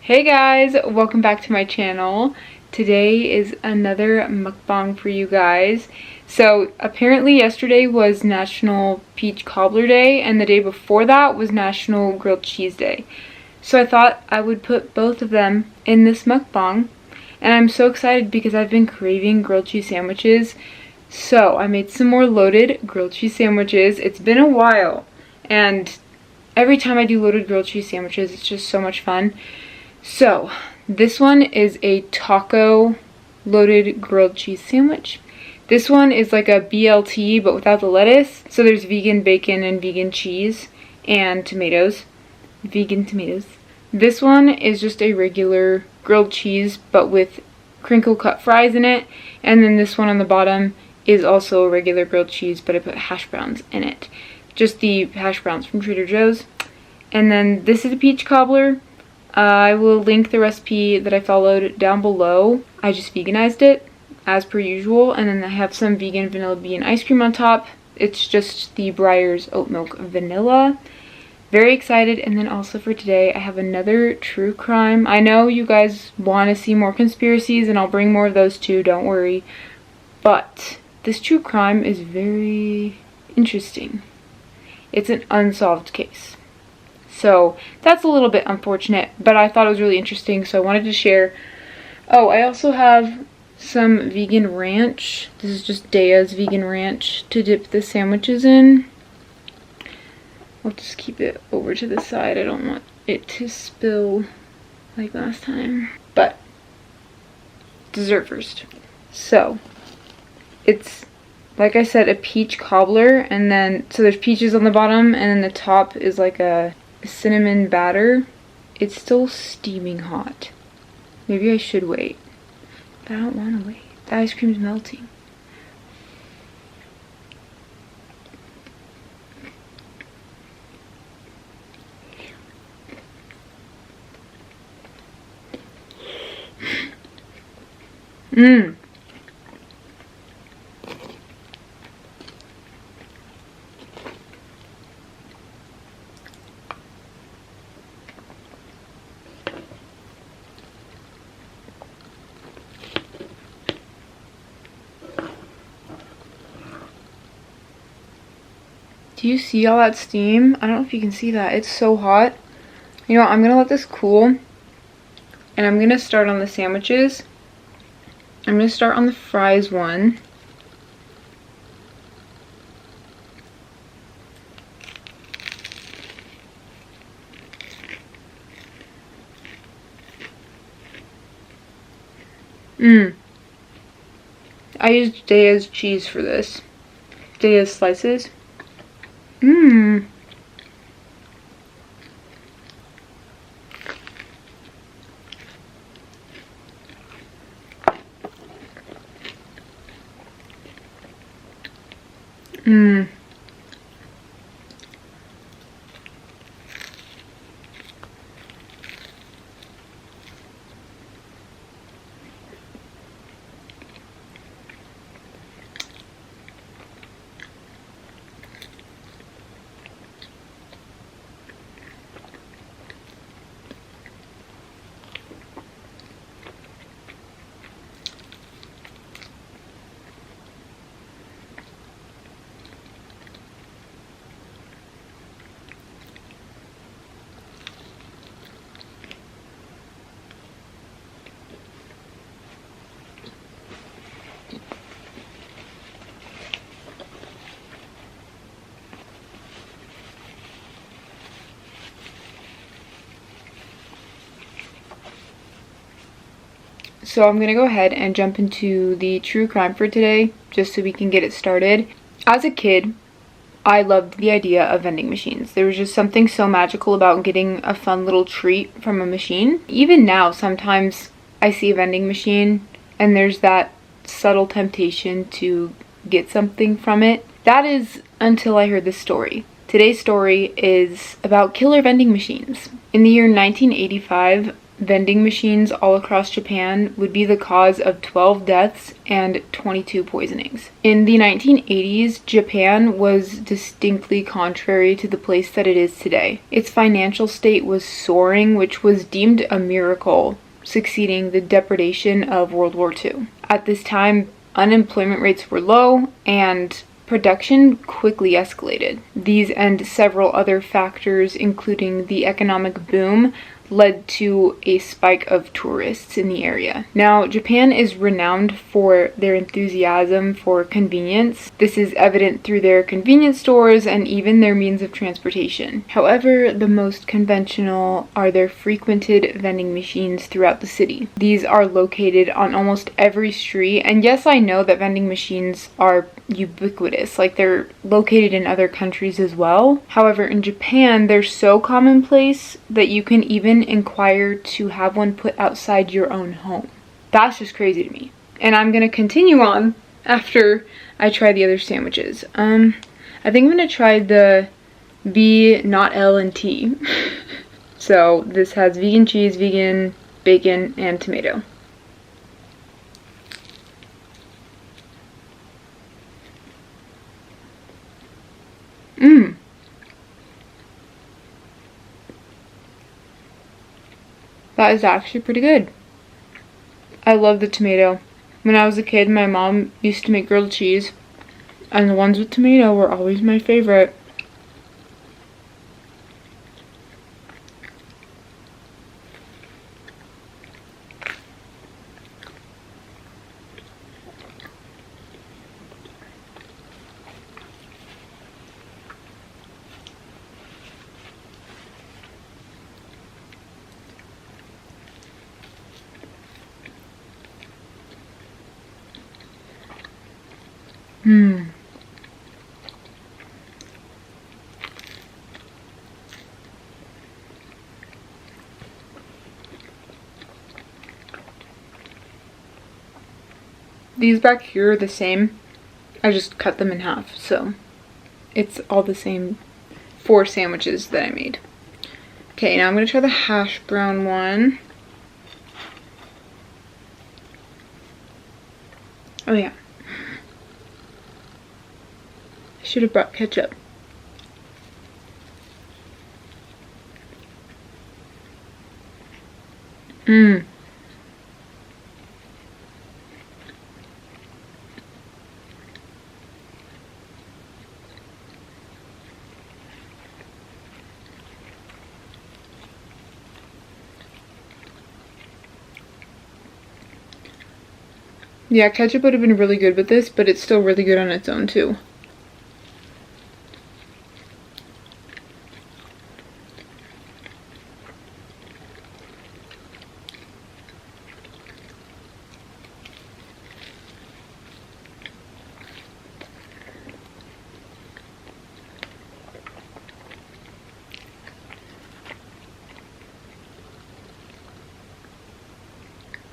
Hey guys, welcome back to my channel. Today is another mukbang for you guys. So apparently yesterday was National Peach Cobbler Day and the day before that was National Grilled Cheese Day. So I thought I would put both of them in this mukbang, and I'm so excited because I've been craving grilled cheese sandwiches. So I made some more loaded grilled cheese sandwiches. It's been a while, and every time I do loaded grilled cheese sandwiches it's just so much fun. So this one is a taco loaded grilled cheese sandwich. This one is like a BLT but without the lettuce. So there's vegan bacon and vegan cheese and tomatoes. Vegan tomatoes. This one is just a regular grilled cheese but with crinkle cut fries in it. And then this one on the bottom is also a regular grilled cheese, but I put hash browns in it. Just the hash browns from Trader Joe's. And then this is a peach cobbler. I will link the recipe that I followed down below. I just veganized it as per usual, and then I have some vegan vanilla bean ice cream on top. It's just the Breyer's oat milk vanilla. Very excited. And then also for today I have another true crime. I know you guys want to see more conspiracies and I'll bring more of those too, don't worry. But this true crime is very interesting. It's an unsolved case. So that's a little bit unfortunate, but I thought it was really interesting, so I wanted to share. Oh, I also have some vegan ranch. This is just Daya's vegan ranch to dip the sandwiches in. I'll just keep it over to the side. I don't want it to spill like last time. But dessert first. So it's, like I said, a peach cobbler, and then so there's peaches on the bottom, and then the top is like a cinnamon batter. It's still steaming hot. Maybe I should wait, but I don't want to wait. The ice cream's melting. Do you see all that steam? I don't know if you can see that. It's so hot. You know what? I'm going to let this cool. And I'm going to start on the sandwiches. I'm going to start on the fries one. I used Daya's cheese for this. Daya's slices. So I'm going to go ahead and jump into the true crime for today, just so we can get it started. As a kid, I loved the idea of vending machines. There was just something so magical about getting a fun little treat from a machine. Even now, sometimes I see a vending machine and there's that subtle temptation to get something from it. That is until I heard this story. Today's story is about killer vending machines. In the year 1985, vending machines all across Japan would be the cause of 12 deaths and 22 poisonings. In the 1980s, Japan was distinctly contrary to the place that it is today. Its financial state was soaring, which was deemed a miracle, succeeding the depredation of World War II. At this time, unemployment rates were low and production quickly escalated. These and several other factors, including the economic boom, led to a spike of tourists in the area. Now, Japan is renowned for their enthusiasm for convenience. This is evident through their convenience stores and even their means of transportation. However, the most conventional are their frequented vending machines throughout the city. These are located on almost every street, and yes, I know that vending machines are ubiquitous, like they're located in other countries as well. However, in Japan, they're so commonplace that you can even inquire to have one put outside your own home. That's just crazy to me. And I'm gonna continue on after I try the other sandwiches. I think I'm gonna try the B, not L, and T. So this has vegan cheese, vegan bacon, and tomato. That is actually pretty good. I love the tomato. When I was a kid, my mom used to make grilled cheese, and the ones with tomato were always my favorite. These back here are the same. I just cut them in half, so it's all the same 4 sandwiches that I made. Okay, now I'm gonna try the hash brown one. Oh yeah. I should have brought ketchup. Yeah, ketchup would have been really good with this, but it's still really good on its own too.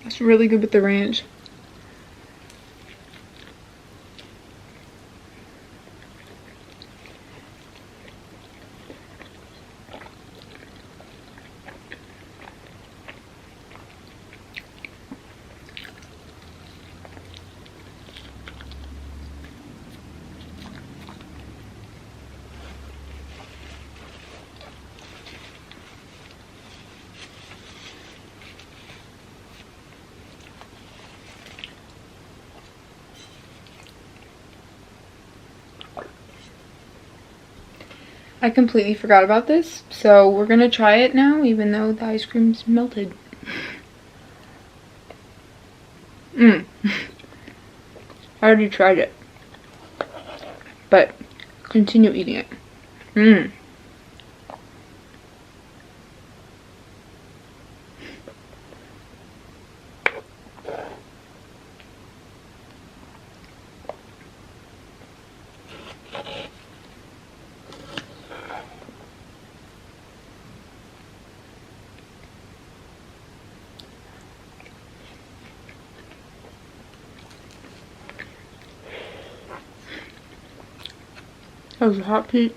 It's really good with the ranch. I completely forgot about this, so we're gonna try it now, even though the ice cream's melted. I already tried it, but continue eating it. That was a hot Pete.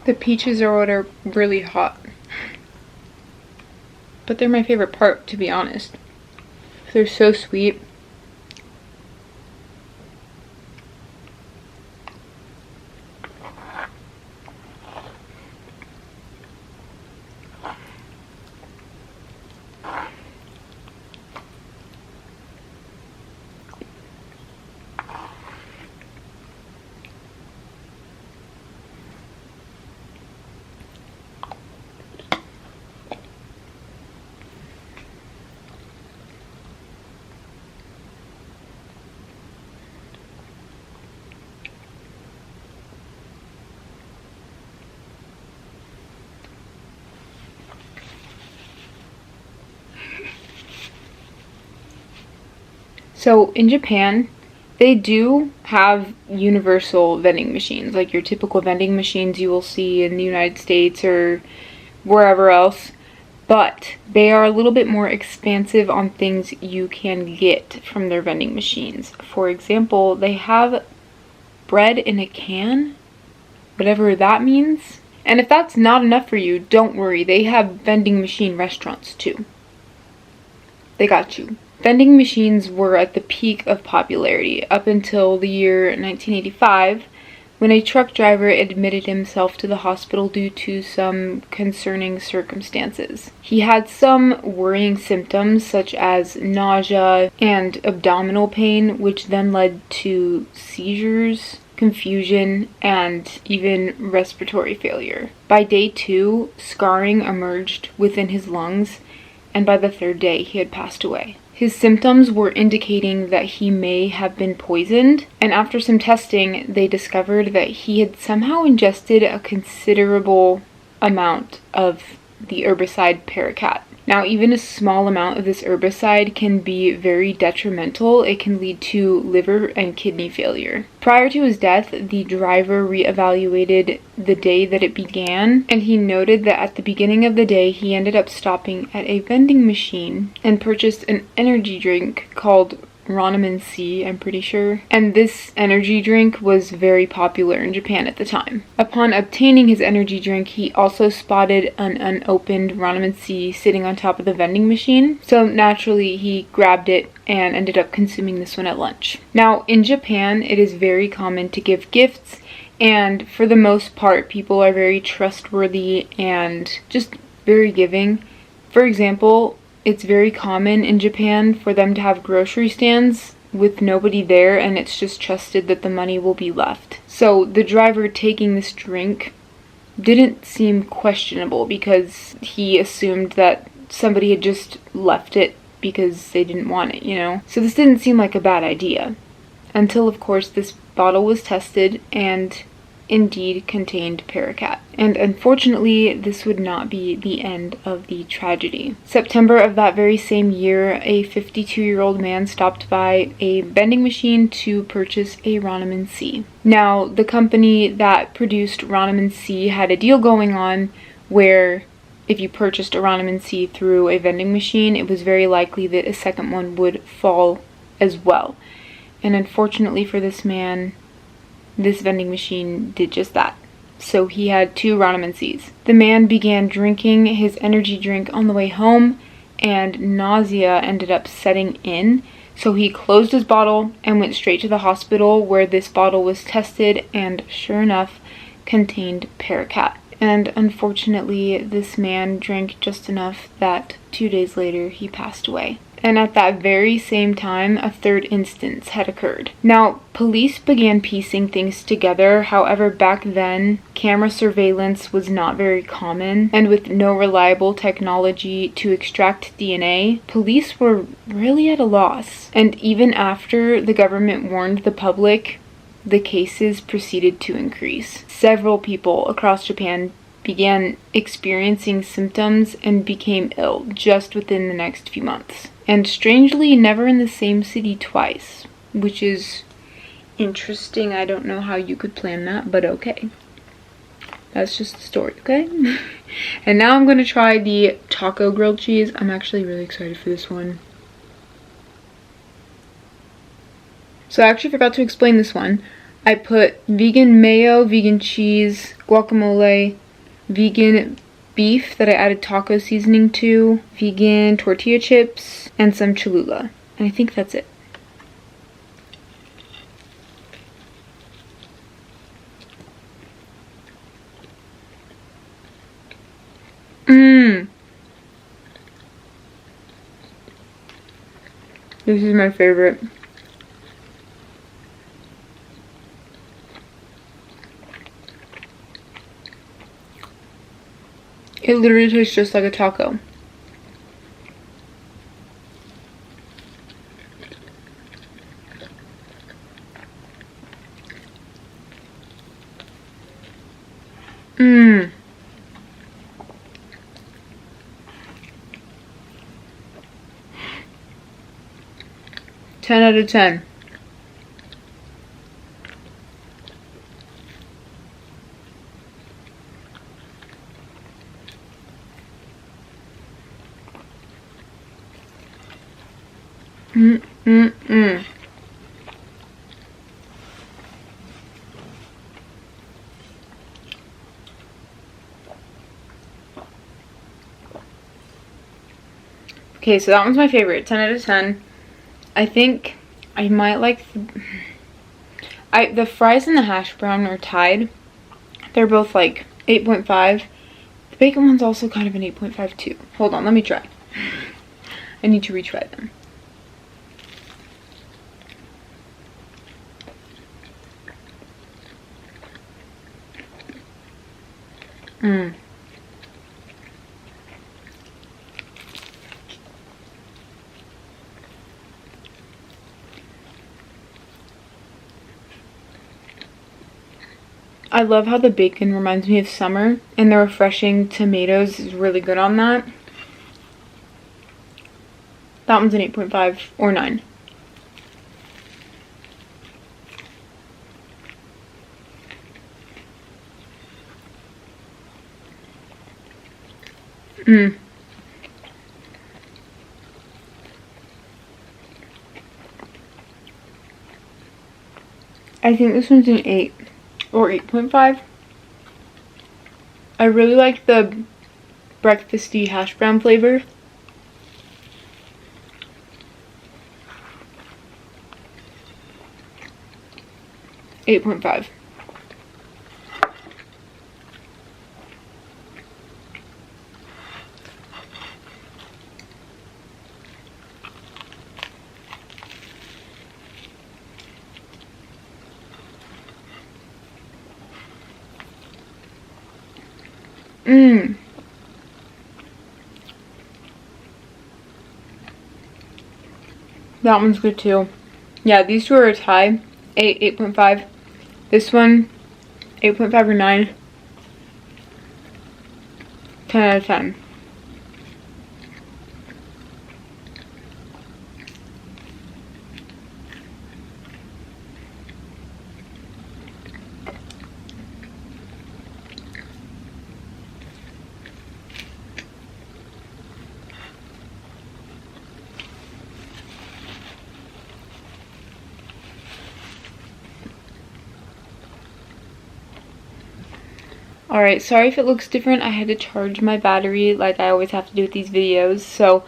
The peaches are what are really hot. But they're my favorite part, to be honest. They're so sweet. So in Japan, they do have universal vending machines, like your typical vending machines you will see in the United States or wherever else, but they are a little bit more expansive on things you can get from their vending machines. For example, they have bread in a can, whatever that means. And if that's not enough for you, don't worry, they have vending machine restaurants too. They got you. Vending machines were at the peak of popularity up until the year 1985, when a truck driver admitted himself to the hospital due to some concerning circumstances. He had some worrying symptoms such as nausea and abdominal pain, which then led to seizures, confusion, and even respiratory failure. By day 2, scarring emerged within his lungs, and by the 3rd day, he had passed away. His symptoms were indicating that he may have been poisoned, and after some testing, they discovered that he had somehow ingested a considerable amount of the herbicide Paraquat. Now, even a small amount of this herbicide can be very detrimental. It can lead to liver and kidney failure. Prior to his death, the driver reevaluated the day that it began, and he noted that at the beginning of the day, he ended up stopping at a vending machine and purchased an energy drink called Vitamin C, I'm pretty sure. And this energy drink was very popular in Japan at the time. Upon obtaining his energy drink, he also spotted an unopened Vitamin C sitting on top of the vending machine. So naturally, he grabbed it and ended up consuming this one at lunch. Now, in Japan, it is very common to give gifts, and for the most part, people are very trustworthy and just very giving. For example, it's very common in Japan for them to have grocery stands with nobody there, and it's just trusted that the money will be left. So the driver taking this drink didn't seem questionable because he assumed that somebody had just left it because they didn't want it, you know? So this didn't seem like a bad idea. Until, of course, this bottle was tested and indeed contained Paraquat. And unfortunately, this would not be the end of the tragedy. September of that very same year, a 52-year-old man stopped by a vending machine to purchase a Vitamin C. Now, the company that produced Vitamin C had a deal going on where if you purchased a Vitamin C through a vending machine, it was very likely that a second one would fall as well. And unfortunately for this man, this vending machine did just that. So he had 2 Vitamin Cs. The man began drinking his energy drink on the way home, and nausea ended up setting in. So he closed his bottle and went straight to the hospital, where this bottle was tested and sure enough contained Paraquat. And unfortunately, this man drank just enough that 2 days later he passed away. And at that very same time, a 3rd instance had occurred. Now, police began piecing things together. However, back then, camera surveillance was not very common, and with no reliable technology to extract DNA, police were really at a loss. And even after the government warned the public, the cases proceeded to increase. Several people across Japan began experiencing symptoms and became ill just within the next few months. And strangely, never in the same city twice, which is interesting. I don't know how you could plan that, but okay. That's just the story, okay? And now I'm going to try the taco grilled cheese. I'm actually really excited for this one. So I actually forgot to explain this one. I put vegan mayo, vegan cheese, guacamole, vegan beef that I added taco seasoning to, vegan tortilla chips, and some Cholula. And I think that's it. This is my favorite. It literally tastes just like a taco. Mmm. 10 out of 10. Okay, so that one's my favorite. 10 out of 10. I think I might like the fries and the hash brown are tied. They're both like 8.5. The bacon one's also kind of an 8.5 too. Hold on, let me try. I need to retry them. I love how the bacon reminds me of summer, and the refreshing tomatoes is really good on that. That one's an 8.5 or 9. I think this one's an 8 or 8.5. I really like the breakfasty hash brown flavor. Eight 8.5. That one's good too. Yeah, these two are a tie. 8, 8.5. This one, 8.5 or 9. 10 out of 10. Alright, sorry if it looks different. I had to charge my battery like I always have to do with these videos. So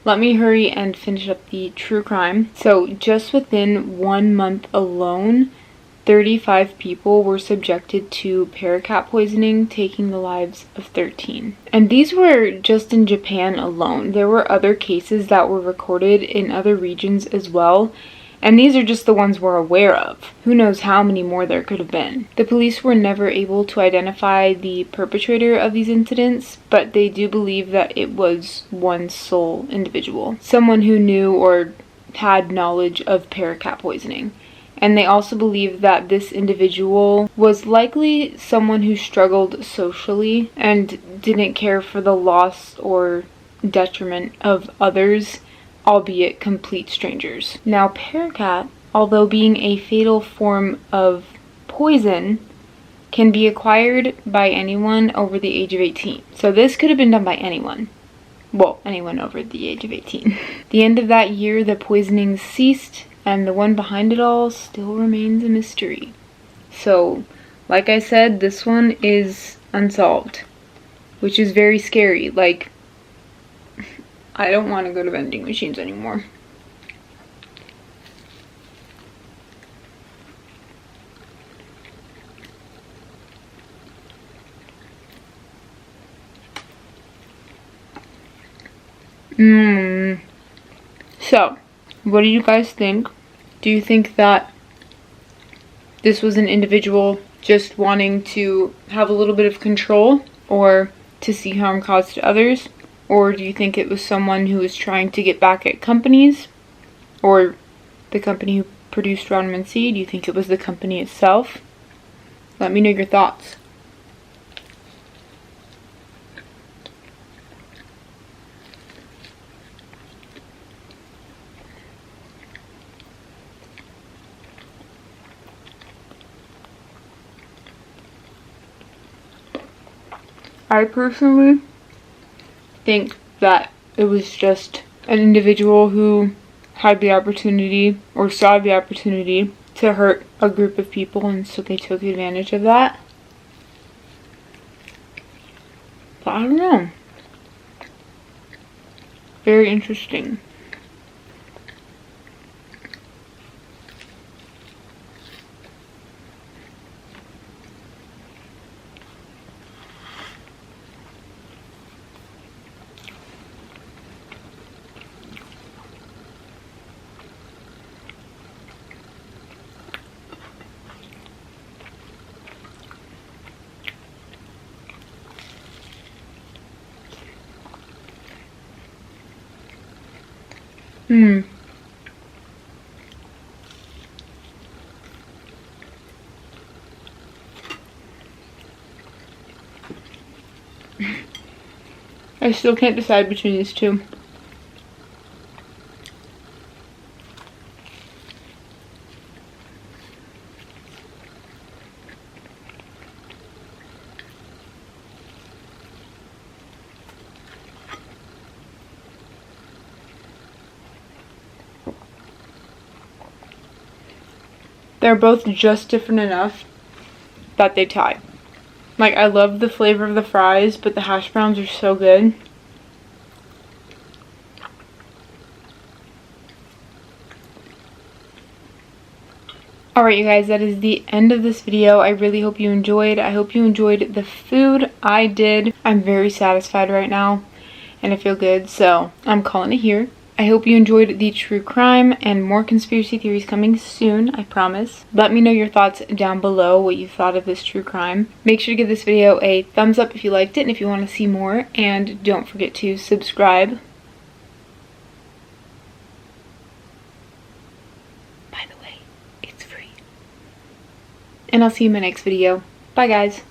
let me hurry and finish up the true crime. So just within 1 month alone, 35 people were subjected to paraquat poisoning, taking the lives of 13. And these were just in Japan alone. There were other cases that were recorded in other regions as well. And these are just the ones we're aware of. Who knows how many more there could have been. The police were never able to identify the perpetrator of these incidents, but they do believe that it was one sole individual. Someone who knew or had knowledge of paraquat poisoning. And they also believe that this individual was likely someone who struggled socially and didn't care for the loss or detriment of others, albeit complete strangers. Now, paraquat, although being a fatal form of poison, can be acquired by anyone over the age of 18. So this could have been done by anyone. Well, anyone over the age of 18. The end of that year, the poisoning ceased, and the one behind it all still remains a mystery. So, like I said, this one is unsolved, which is very scary. Like, I don't want to go to vending machines anymore. So, what do you guys think? Do you think that this was an individual just wanting to have a little bit of control or to see harm caused to others? Or do you think it was someone who was trying to get back at companies or the company who produced Vitamin C? Do you think it was the company itself? Let me know your thoughts. I personally think that it was just an individual who had the opportunity or saw the opportunity to hurt a group of people, and so they took advantage of that. But I don't know. Very interesting. I still can't decide between these two. They're both just different enough that they tie. Like, I love the flavor of the fries, but the hash browns are so good. Alright, you guys, that is the end of this video. I really hope you enjoyed. I hope you enjoyed the food. I did. I'm very satisfied right now, and I feel good, so I'm calling it here. I hope you enjoyed the true crime, and more conspiracy theories coming soon, I promise. Let me know your thoughts down below, what you thought of this true crime. Make sure to give this video a thumbs up if you liked it and if you want to see more, and don't forget to subscribe. By the way, it's free. And I'll see you in my next video. Bye, guys.